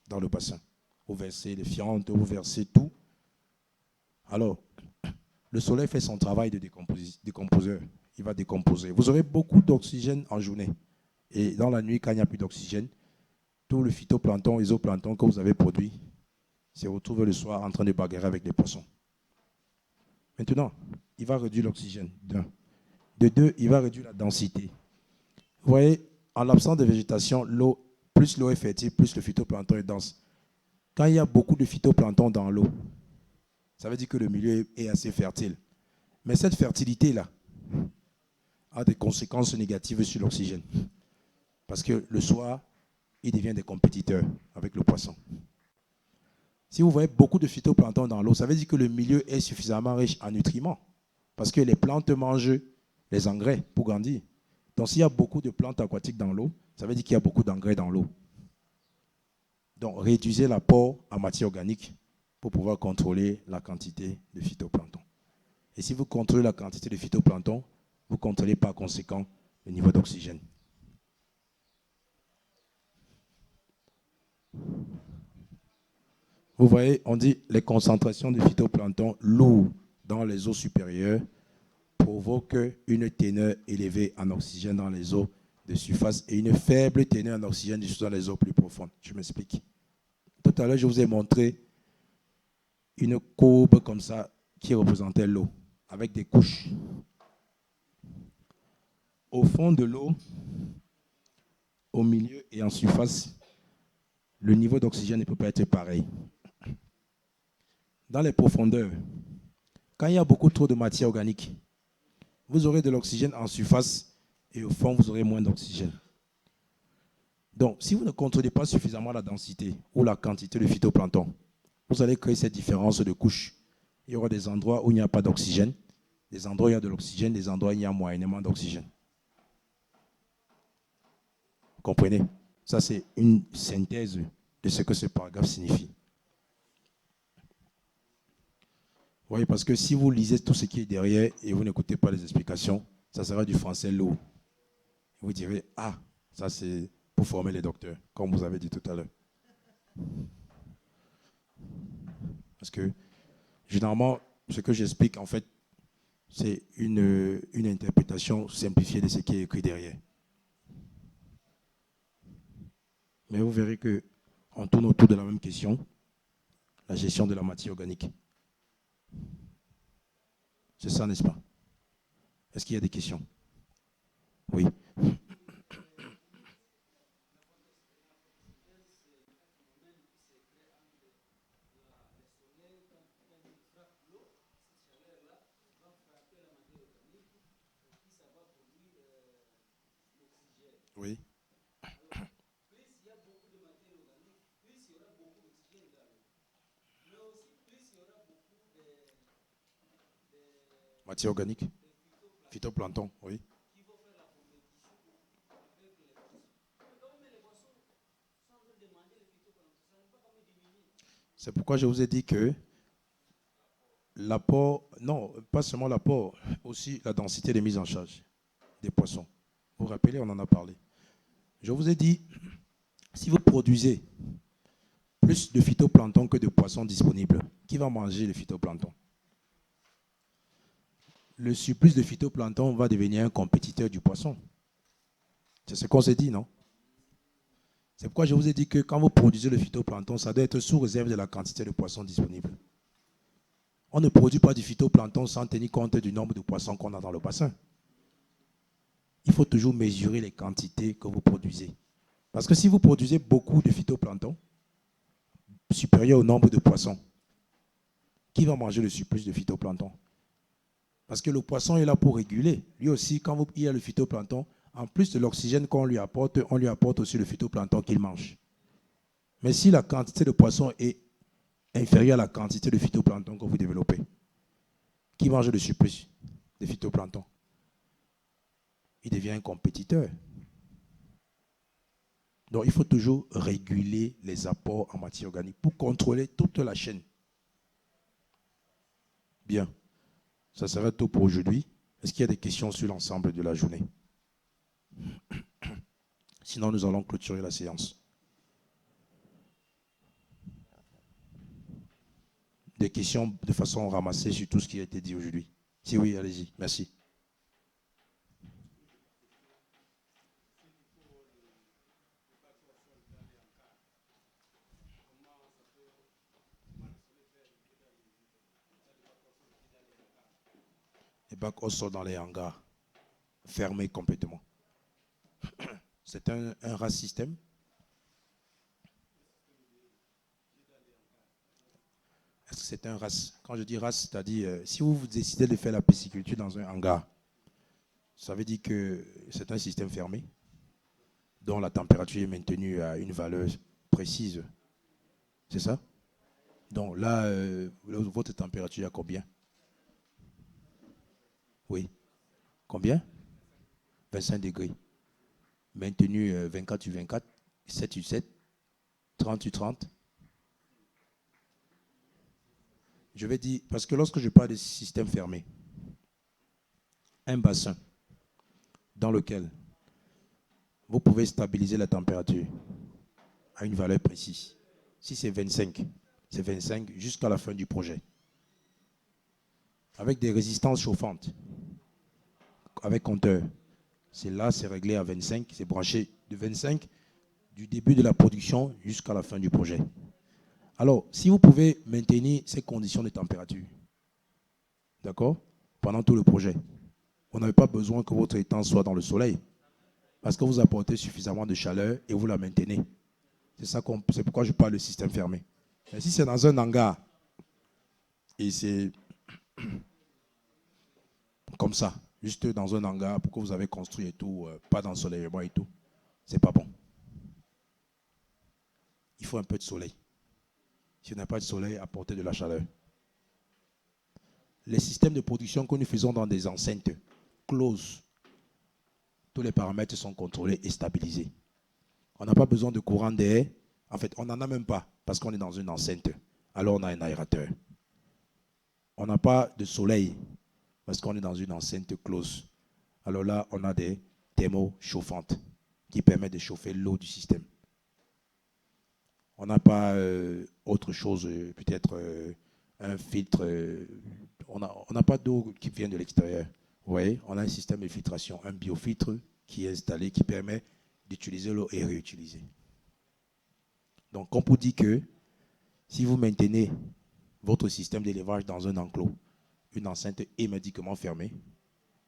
dans le bassin, vous versez les fientes, vous versez tout. Alors, le soleil fait son travail de décomposeur. Il va décomposer. Vous aurez beaucoup d'oxygène en journée. Et dans la nuit, quand il n'y a plus d'oxygène, tout le phytoplancton et les zooplancton que vous avez produit se retrouve le soir en train de bagarrer avec les poissons. Maintenant, il va réduire l'oxygène, d'un. De deux, il va réduire la densité. Vous voyez, en l'absence de végétation, plus l'eau est fertile, plus le phytoplancton est dense. Quand il y a beaucoup de phytoplancton dans l'eau, ça veut dire que le milieu est assez fertile. Mais cette fertilité-là a des conséquences négatives sur l'oxygène. Parce que le soir, il devient des compétiteurs avec le poisson. Si vous voyez beaucoup de phytoplancton dans l'eau, ça veut dire que le milieu est suffisamment riche en nutriments. Parce que les plantes mangent les engrais pour grandir. Donc s'il y a beaucoup de plantes aquatiques dans l'eau, ça veut dire qu'il y a beaucoup d'engrais dans l'eau. Donc réduisez l'apport en matière organique pour pouvoir contrôler la quantité de phytoplancton. Et si vous contrôlez la quantité de phytoplancton, vous contrôlez par conséquent le niveau d'oxygène. Vous voyez, on dit les concentrations de phytoplancton lourds dans les eaux supérieures provoque une teneur élevée en oxygène dans les eaux de surface et une faible teneur en oxygène dans les eaux plus profondes. Je m'explique. Tout à l'heure, je vous ai montré une courbe comme ça qui représentait l'eau, avec des couches. Au fond de l'eau, au milieu et en surface, le niveau d'oxygène ne peut pas être pareil. Dans les profondeurs, quand il y a beaucoup trop de matière organique, vous aurez de l'oxygène en surface et au fond, vous aurez moins d'oxygène. Donc, si vous ne contrôlez pas suffisamment la densité ou la quantité de phytoplancton, vous allez créer cette différence de couches. Il y aura des endroits où il n'y a pas d'oxygène, des endroits où il y a de l'oxygène, des endroits où il y a moyennement d'oxygène. Vous comprenez? Ça, c'est une synthèse de ce que ce paragraphe signifie. Vous voyez, parce que si vous lisez tout ce qui est derrière et vous n'écoutez pas les explications, ça sera du français lourd. Vous direz, ah, ça c'est pour former les docteurs, comme vous avez dit tout à l'heure. Parce que, généralement, ce que j'explique, en fait, c'est une interprétation simplifiée de ce qui est écrit derrière. Mais vous verrez qu'on tourne autour de la même question, la gestion de la matière organique. C'est ça, n'est-ce pas? Est-ce qu'il y a des questions? Oui. Oui. Matière organique, phytoplancton, oui. C'est pourquoi je vous ai dit que l'apport, non, pas seulement l'apport, aussi la densité de mise en charge des poissons. Vous vous rappelez, on en a parlé. Je vous ai dit, si vous produisez plus de phytoplancton que de poissons disponibles, qui va manger le phytoplancton? Le surplus de phytoplancton va devenir un compétiteur du poisson. C'est ce qu'on s'est dit, non? C'est pourquoi je vous ai dit que quand vous produisez le phytoplancton, ça doit être sous réserve de la quantité de poissons disponibles. On ne produit pas du phytoplancton sans tenir compte du nombre de poissons qu'on a dans le bassin. Il faut toujours mesurer les quantités que vous produisez. Parce que si vous produisez beaucoup de phytoplancton, supérieur au nombre de poissons, qui va manger le surplus de phytoplancton? Parce que le poisson est là pour réguler. Lui aussi, quand il y a le phytoplancton, en plus de l'oxygène qu'on lui apporte, on lui apporte aussi le phytoplancton qu'il mange. Mais si la quantité de poisson est inférieure à la quantité de phytoplancton que vous développez, qui mange le surplus de phytoplancton? Il devient un compétiteur. Donc, il faut toujours réguler les apports en matière organique pour contrôler toute la chaîne. Bien. Ça serait tout pour aujourd'hui. Est-ce qu'il y a des questions sur l'ensemble de la journée? Sinon, nous allons clôturer la séance. Des questions de façon ramassée sur tout ce qui a été dit aujourd'hui? Si oui, allez-y. Merci. Les bacs au sol dans les hangars, fermés complètement. C'est un RAS système. Est-ce que c'est un RAS? Quand je dis RAS, c'est-à-dire, si vous décidez de faire la pisciculture dans un hangar, ça veut dire que c'est un système fermé, dont la température est maintenue à une valeur précise. C'est ça? Donc là, votre température est à combien? Oui. Combien? 25 degrés. Maintenu 24 sur 24, 7 sur 7, 30 sur 30. Je vais dire, parce que lorsque je parle de système fermé, un bassin dans lequel vous pouvez stabiliser la température à une valeur précise. Si c'est 25, c'est 25 jusqu'à la fin du projet. Avec des résistances chauffantes. avec compteur. C'est là, c'est réglé à 25, c'est branché de 25 du début de la production jusqu'à la fin du projet. Alors, si vous pouvez maintenir ces conditions de température, d'accord, pendant tout le projet, vous n'avez pas besoin que votre étang soit dans le soleil, parce que vous apportez suffisamment de chaleur et vous la maintenez. C'est pourquoi je parle de système fermé. Mais si c'est dans un hangar, et c'est comme ça, juste dans un hangar, pour que vous avez construit et tout, pas d'ensoleillement et tout, c'est pas bon. Il faut un peu de soleil. Si vous n'avez pas de soleil, apportez de la chaleur. Les systèmes de production que nous faisons dans des enceintes closes, tous les paramètres sont contrôlés et stabilisés. On n'a pas besoin de courant d'air. En fait, on n'en a même pas parce qu'on est dans une enceinte. Alors, on a un aérateur. On n'a pas de soleil parce qu'on est dans une enceinte close. Alors là, on a des thermos chauffantes qui permettent de chauffer l'eau du système. On n'a pas autre chose, peut-être un filtre. On n'a pas d'eau qui vient de l'extérieur. Vous voyez, on a un système de filtration, un biofiltre qui est installé, qui permet d'utiliser l'eau et réutiliser. Donc, on peut dire que si vous maintenez votre système d'élevage dans un enclos, une enceinte hermétiquement fermée,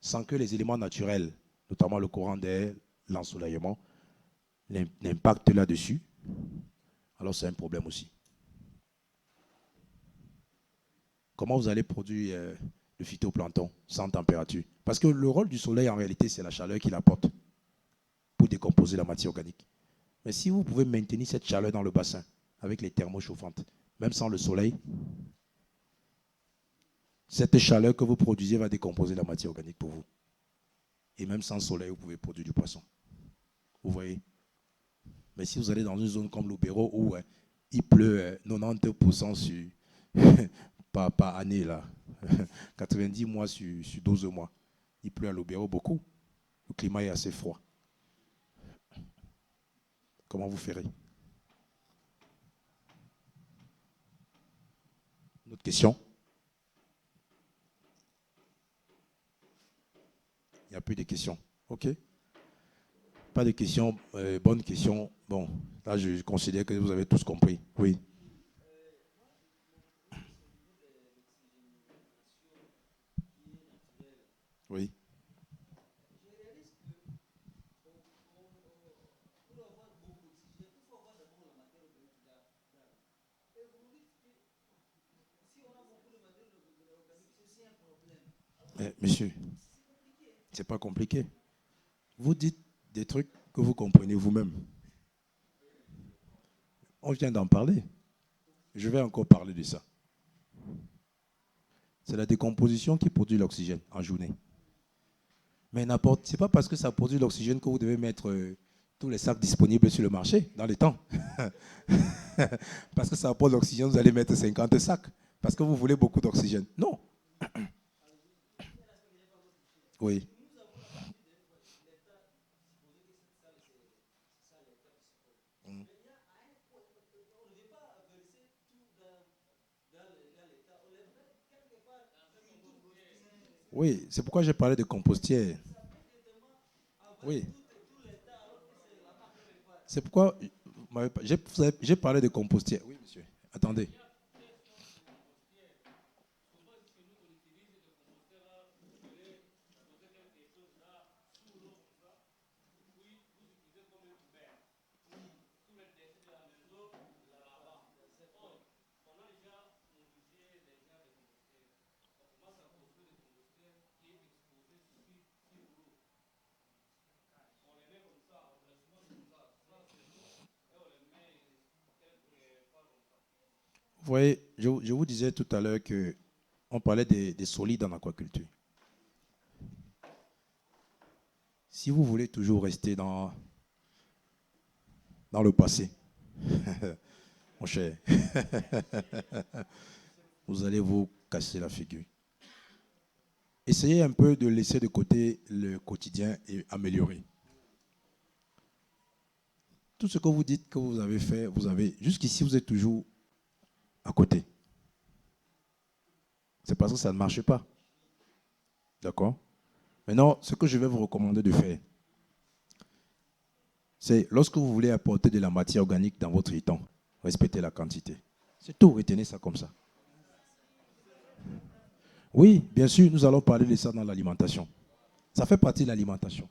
sans que les éléments naturels, notamment le courant d'air, l'ensoleillement, n'impactent là-dessus, alors c'est un problème aussi. Comment vous allez produire le phytoplancton sans température? Parce que le rôle du soleil, en réalité, c'est la chaleur qu'il apporte pour décomposer la matière organique. Mais si vous pouvez maintenir cette chaleur dans le bassin avec les thermos chauffantes, même sans le soleil, cette chaleur que vous produisez va décomposer la matière organique pour vous. Et même sans soleil, vous pouvez produire du poisson. Vous voyez? Mais si vous allez dans une zone comme l'Obéro où il pleut 90% par année, là, 90 mois sur 12 mois, il pleut à l'Obéro beaucoup. Le climat est assez froid. Comment vous ferez? Une autre question? Il n'y a plus de questions. OK. Pas de questions. Bonne question. Bon, là, je considère que vous avez tous compris. Oui. Oui. Monsieur, c'est pas compliqué. Vous dites des trucs que vous comprenez vous-même. On vient d'en parler. Je vais encore parler de ça. C'est la décomposition qui produit l'oxygène en journée. Mais n'importe, c'est pas parce que ça produit l'oxygène que vous devez mettre tous les sacs disponibles sur le marché dans les temps. Parce que ça apporte l'oxygène, vous allez mettre 50 sacs. Parce que vous voulez beaucoup d'oxygène. Non. Oui. Oui, c'est pourquoi j'ai parlé de compostière. Oui. C'est pourquoi j'ai parlé de compostière. Oui, monsieur. Attendez. Vous voyez, je vous disais tout à l'heure qu'on parlait des solides en aquaculture. Si vous voulez toujours rester dans le passé, mon cher, vous allez vous casser la figure. Essayez un peu de laisser de côté le quotidien et améliorer. Tout ce que vous dites que vous avez fait, jusqu'ici, vous êtes toujours à côté. C'est parce que ça ne marche pas. D'accord? Maintenant, ce que je vais vous recommander de faire, c'est lorsque vous voulez apporter de la matière organique dans votre étang, respectez la quantité. C'est tout, retenez ça comme ça. Oui, bien sûr, nous allons parler de ça dans l'alimentation. Ça fait partie de l'alimentation.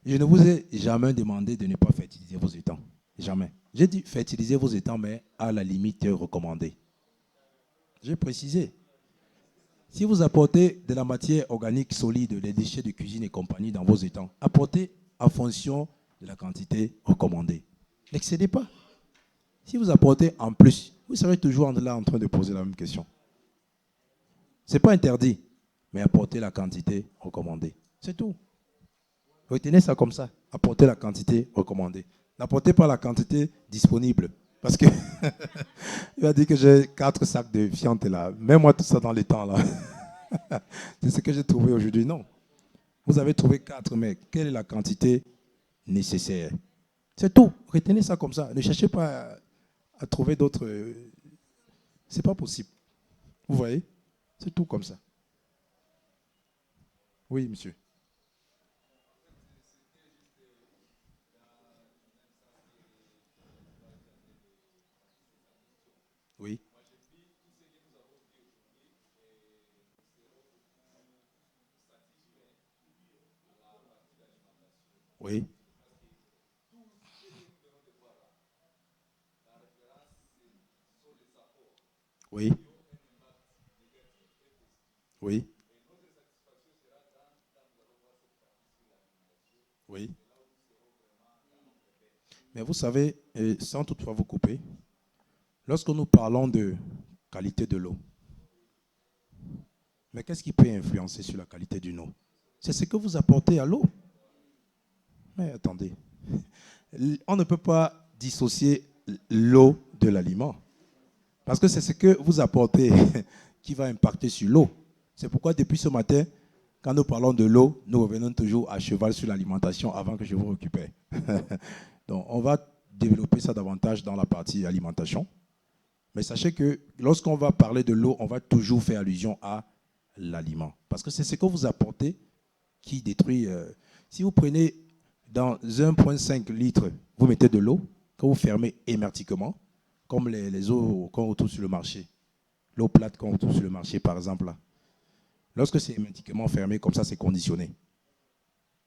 Je ne vous ai jamais demandé de ne pas fertiliser vos étangs. Jamais. J'ai dit fertiliser vos étangs, mais à la limite recommandée. J'ai précisé. Si vous apportez de la matière organique solide, des déchets de cuisine et compagnie dans vos étangs, apportez en fonction de la quantité recommandée. N'excédez pas. Si vous apportez en plus, vous serez toujours là en train de poser la même question. Ce n'est pas interdit, mais apportez la quantité recommandée. C'est tout. Retenez ça comme ça. Apportez la quantité recommandée. N'apportez pas la quantité disponible. Parce que il va dire que j'ai 4 sacs de fientes là. Mets-moi tout ça dans les temps là. C'est ce que j'ai trouvé aujourd'hui. Non. Vous avez trouvé 4, mais quelle est la quantité nécessaire? C'est tout. Retenez ça comme ça. Ne cherchez pas à trouver d'autres. C'est pas possible. Vous voyez? C'est tout comme ça. Oui, monsieur. Oui. Oui. Oui. Oui. Oui. Mais vous savez, sans toutefois vous couper, lorsque nous parlons de qualité de l'eau, mais qu'est-ce qui peut influencer sur la qualité d'une eau? C'est ce que vous apportez à l'eau. Mais attendez, on ne peut pas dissocier l'eau de l'aliment. Parce que c'est ce que vous apportez qui va impacter sur l'eau. C'est pourquoi depuis ce matin, quand nous parlons de l'eau, nous revenons toujours à cheval sur l'alimentation avant que je vous récupère. Donc on va développer ça davantage dans la partie alimentation. Mais sachez que lorsqu'on va parler de l'eau, on va toujours faire allusion à l'aliment. Parce que c'est ce que vous apportez qui détruit. Si vous prenez dans 1,5 litre, vous mettez de l'eau, que vous fermez hermétiquement, comme les eaux qu'on retrouve sur le marché. L'eau plate qu'on retrouve sur le marché, par exemple. Là. Lorsque c'est hermétiquement fermé, comme ça, c'est conditionné.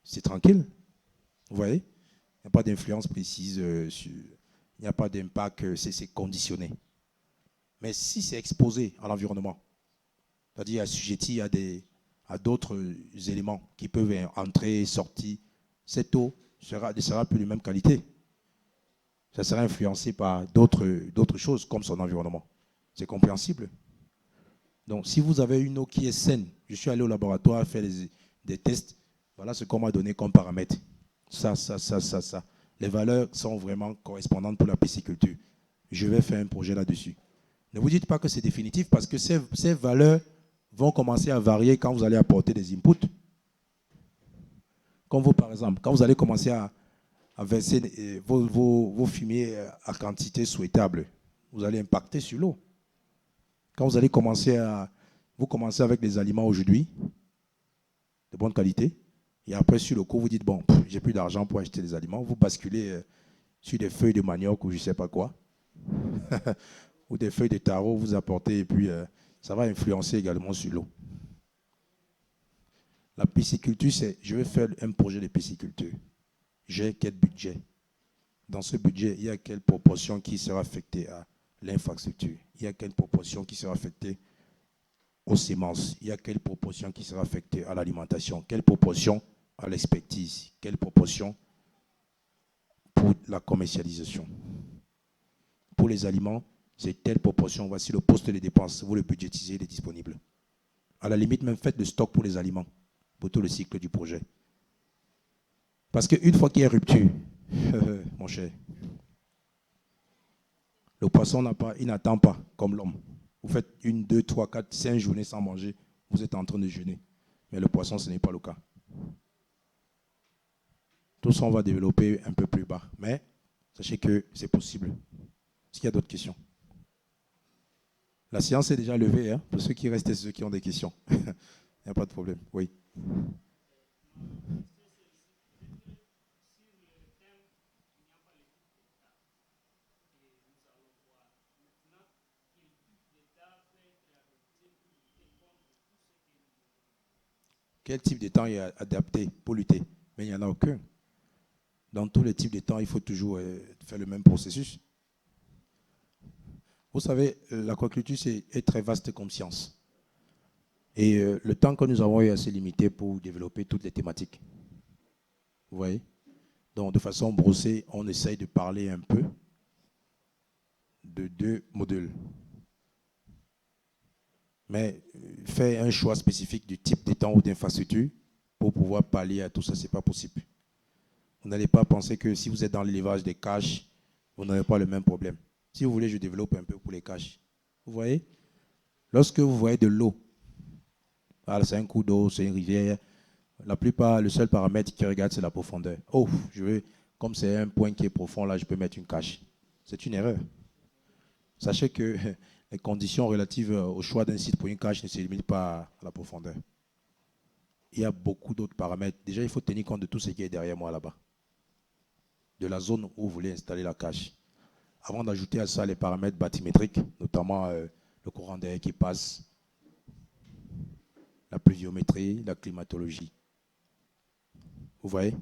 C'est tranquille. Vous voyez? Il n'y a pas d'influence précise, il n'y a pas d'impact, c'est conditionné. Mais si c'est exposé à l'environnement, c'est-à-dire assujetti à d'autres éléments qui peuvent entrer, sortir, cette eau ne sera plus de même qualité. Ça sera influencé par d'autres choses comme son environnement. C'est compréhensible. Donc, si vous avez une eau qui est saine, je suis allé au laboratoire faire des tests, voilà ce qu'on m'a donné comme paramètre. Ça. Les valeurs sont vraiment correspondantes pour la pisciculture. Je vais faire un projet là-dessus. Ne vous dites pas que c'est définitif parce que ces valeurs vont commencer à varier quand vous allez apporter des inputs. Comme vous, par exemple, quand vous allez commencer à verser vos fumiers à quantité souhaitable, vous allez impacter sur l'eau. Quand vous allez vous commencez avec des aliments aujourd'hui, de bonne qualité, et après sur le coup, vous dites, bon, j'ai plus d'argent pour acheter des aliments, vous basculez sur des feuilles de manioc ou je ne sais pas quoi, ou des feuilles de taro, vous apportez, et puis ça va influencer également sur l'eau. La pisciculture, c'est, je vais faire un projet de pisciculture. J'ai quel budget? Dans ce budget, il y a quelle proportion qui sera affectée à l'infrastructure? Il y a quelle proportion qui sera affectée aux semences? Il y a quelle proportion qui sera affectée à l'alimentation? Quelle proportion à l'expertise? Quelle proportion pour la commercialisation? Pour les aliments, c'est telle proportion. Voici le poste de dépenses. Vous le budgétisez, il est disponible. À la limite, même faites le stock pour les aliments, pour tout le cycle du projet. Parce qu'une fois qu'il y a rupture, mon cher, le poisson il n'attend pas comme l'homme. Vous faites 1, 2, 3, 4, 5 journées sans manger, vous êtes en train de jeûner. Mais le poisson, ce n'est pas le cas. Tout ça, on va développer un peu plus bas. Mais sachez que c'est possible. Est-ce qu'il y a d'autres questions? La séance est déjà levée. Hein, pour ceux qui restent et ceux qui ont des questions. Il n'y a pas de problème. Oui. Quel type de temps est adapté pour lutter? Mais il n'y en a aucun. Dans tous les types de temps, il faut toujours faire le même processus. Vous savez, l'aquaculture est très vaste comme science. Et le temps que nous avons est assez limité pour développer toutes les thématiques. Vous voyez? Donc, de façon brossée, on essaye de parler un peu de deux modules. Mais faire un choix spécifique du type de temps ou d'infrastructure pour pouvoir pallier à tout ça, ce n'est pas possible. Vous n'allez pas penser que si vous êtes dans l'élevage des cages, vous n'avez pas le même problème. Si vous voulez, je développe un peu pour les cages. Vous voyez? Lorsque vous voyez de l'eau, c'est un coup d'eau, c'est une rivière, la plupart, le seul paramètre qui regarde, c'est la profondeur. Oh, comme c'est un point qui est profond, là, je peux mettre une cage. C'est une erreur. Sachez que les conditions relatives au choix d'un site pour une cage ne se limitent pas à la profondeur. Il y a beaucoup d'autres paramètres. Déjà, il faut tenir compte de tout ce qui est derrière moi là-bas. De la zone où vous voulez installer la cage. Avant d'ajouter à ça les paramètres bathymétriques, notamment le courant d'air qui passe, la pluviométrie, la climatologie. Vous voyez?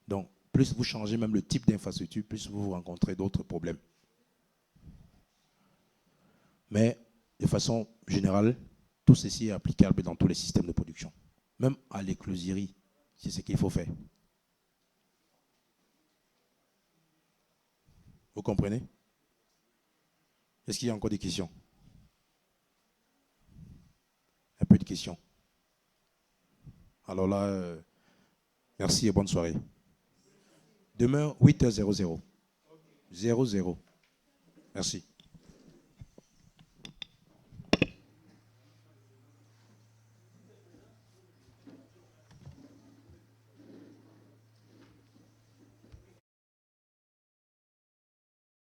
Donc, plus vous changez même le type d'infrastructure, plus vous rencontrez d'autres problèmes. Mais de façon générale, tout ceci est applicable dans tous les systèmes de production. Même à l'écloserie, c'est ce qu'il faut faire. Vous comprenez? Est-ce qu'il y a encore des questions? Un peu de questions. Alors là, merci et bonne soirée. Demain, 8h00. 00. Merci.